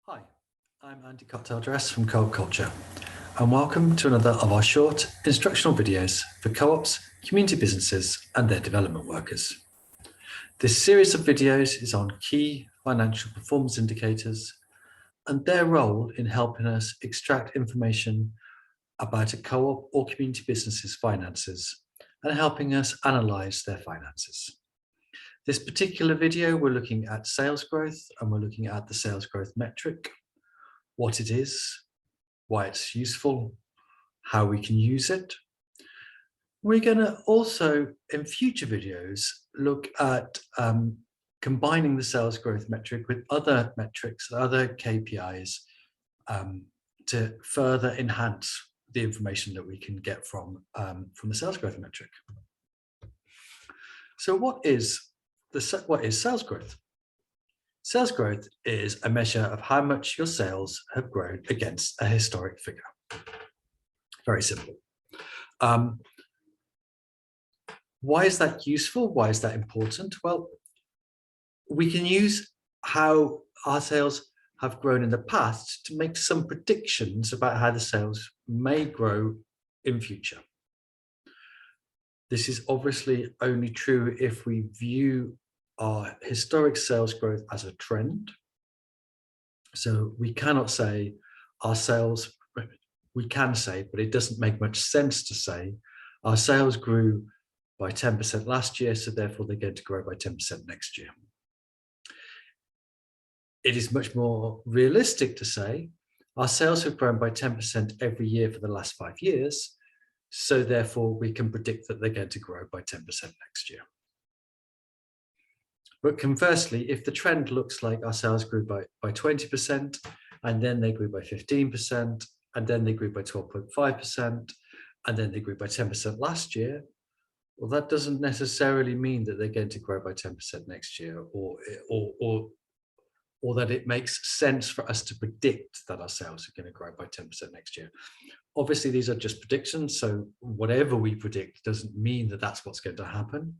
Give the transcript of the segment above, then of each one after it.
Hi, I'm Andy Cocktaildress from Co-op Culture, and welcome to another of our short instructional videos for co-ops, community businesses and their development workers. This series of videos is on key financial performance indicators and their role in helping us extract information about a co-op or community business's finances and helping us analyse their finances. This particular video, we're looking at sales growth and we're looking at the sales growth metric, what it is, why it's useful, how we can use it. We're going to also, in future videos, look at combining the sales growth metric with other metrics, other KPIs to further enhance the information that we can get from the sales growth metric. So what is sales growth? Sales growth is a measure of how much your sales have grown against a historic figure. Very simple. Why is that useful? Why is that important? Well, we can use how our sales have grown in the past to make some predictions about how the sales may grow in future. This is obviously only true if we view our historic sales growth as a trend. So we cannot say our sales, we can say, but it doesn't make much sense to say our sales grew by 10% last year, so therefore they're going to grow by 10% next year. It is much more realistic to say our sales have grown by 10% every year for the last 5 years, so therefore we can predict that they're going to grow by 10% next year. But conversely, if the trend looks like our sales grew by 20%, and then they grew by 15%, and then they grew by 12.5%, and then they grew by 10% last year, well, that doesn't necessarily mean that they're going to grow by 10% next year, or that it makes sense for us to predict that our sales are going to grow by 10% next year. Obviously, these are just predictions, so whatever we predict doesn't mean that that's what's going to happen.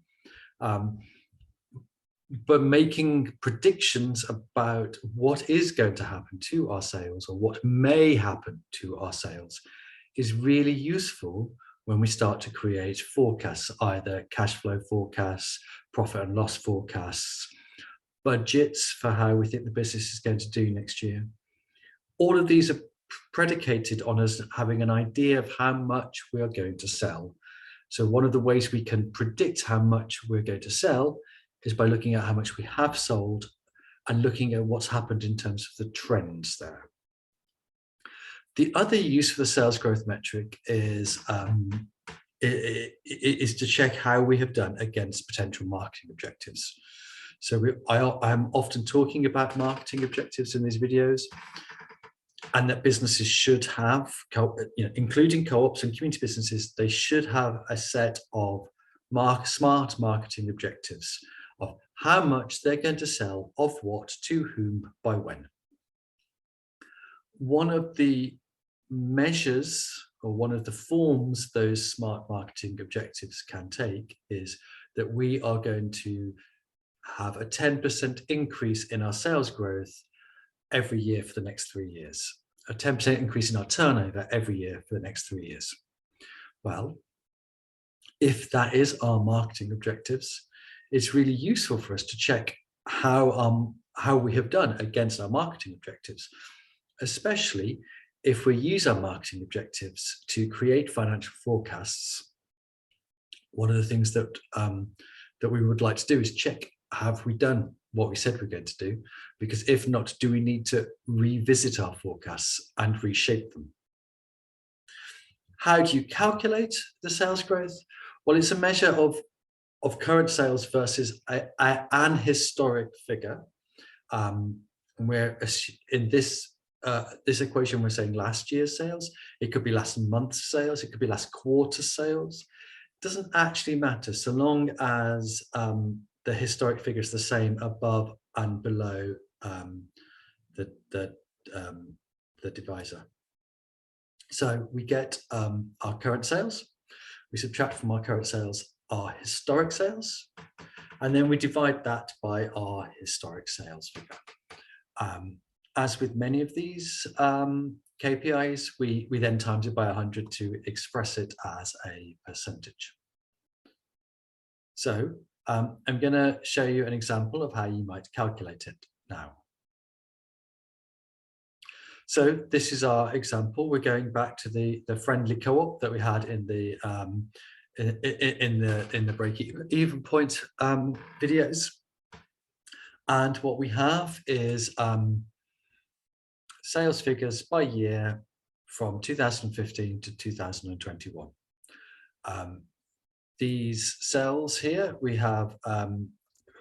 But making predictions about what is going to happen to our sales or what may happen to our sales is really useful when we start to create forecasts, either cash flow forecasts, profit and loss forecasts, budgets for how we think the business is going to do next year. All of these are predicated on us having an idea of how much we are going to sell. So one of the ways we can predict how much we're going to sell is by looking at how much we have sold and looking at what's happened in terms of the trends there. The other use for the sales growth metric is to check how we have done against potential marketing objectives. So I'm often talking about marketing objectives in these videos, and that businesses should have, including co-ops and community businesses, they should have a set of smart marketing objectives of how much they're going to sell, of what, to whom, by when. One of the measures or one of the forms those smart marketing objectives can take is that we are going to have a 10% increase in our sales growth every year for the next 3 years, a 10% increase in our turnover every year for the next 3 years. Well, if that is our marketing objectives, it's really useful for us to check how we have done against our marketing objectives, especially if we use our marketing objectives to create financial forecasts. One of the things that we would like to do is check, have we done what we said we're going to do? Because if not, do we need to revisit our forecasts and reshape them? How do you calculate the sales growth? Well, it's a measure of current sales versus an historic figure. Where in this equation, we're saying last year's sales. It could be last month's sales. It could be last quarter's sales. It doesn't actually matter so long as the historic figure is the same above and below the divisor. So we get our current sales. We subtract from our current sales our historic sales, and then we divide that by our historic sales figure. As with many of these KPIs, we then times it by 100 to express it as a percentage. So I'm going to show you an example of how you might calculate it now. So this is our example. We're going back to the friendly co-op that we had in the break-even point videos, and what we have is sales figures by year from 2015 to 2021. These cells here we have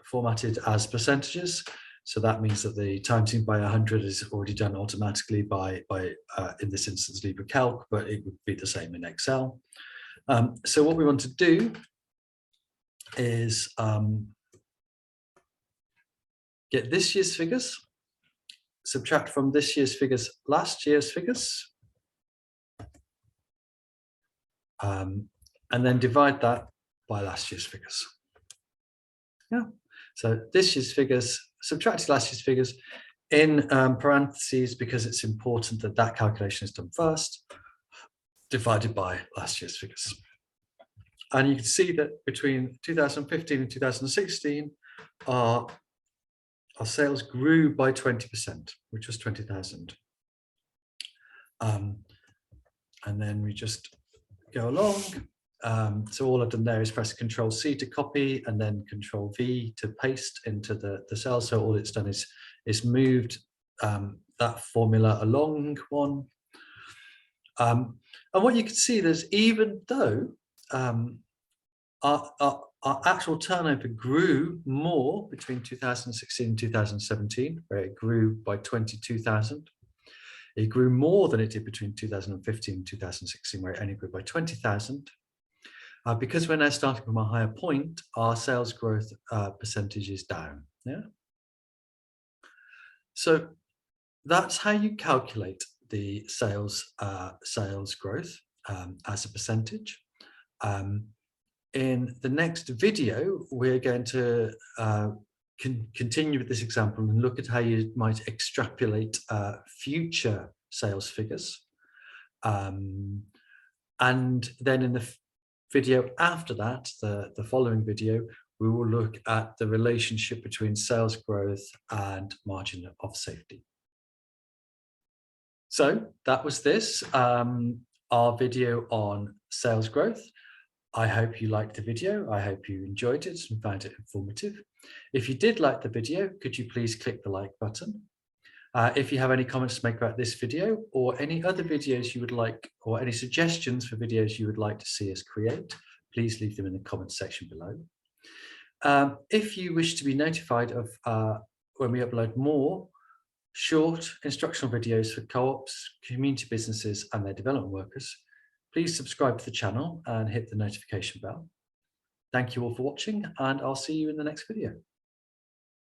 formatted as percentages. So that means that the timesing by 100 is already done automatically by in this instance, LibreCalc, but it would be the same in Excel. So what we want to do is get this year's figures, subtract from this year's figures last year's figures, and then divide that by last year's figures. Yeah. So this year's figures, subtracted last year's figures in parentheses, because it's important that that calculation is done first, divided by last year's figures. And you can see that between 2015 and 2016, our sales grew by 20%, which was 20,000. And then we just go along. So all I've done there is press Control-C to copy and then Control-V to paste into the cell. So all it's done is moved that formula along one. And what you can see is, even though our actual turnover grew more between 2016 and 2017, where it grew by 22,000. It grew more than it did between 2015 and 2016, where it only grew by 20,000. Because we're now starting from a higher point, our sales growth percentage is down. Yeah. So that's how you calculate the sales growth as a percentage. In the next video, we're going to continue with this example and look at how you might extrapolate future sales figures. And then in the video after that, the following video, we will look at the relationship between sales growth and margin of safety. So that was this, our video on sales growth. I hope you liked the video. I hope you enjoyed it and found it informative. If you did like the video, could you please click the like button? If you have any comments to make about this video or any other videos you would like, or any suggestions for videos you would like to see us create, please leave them in the comments section below. If you wish to be notified of when we upload more short instructional videos for co-ops, community businesses and their development workers, please subscribe to the channel and hit the notification bell. Thank you all for watching, and I'll see you in the next video.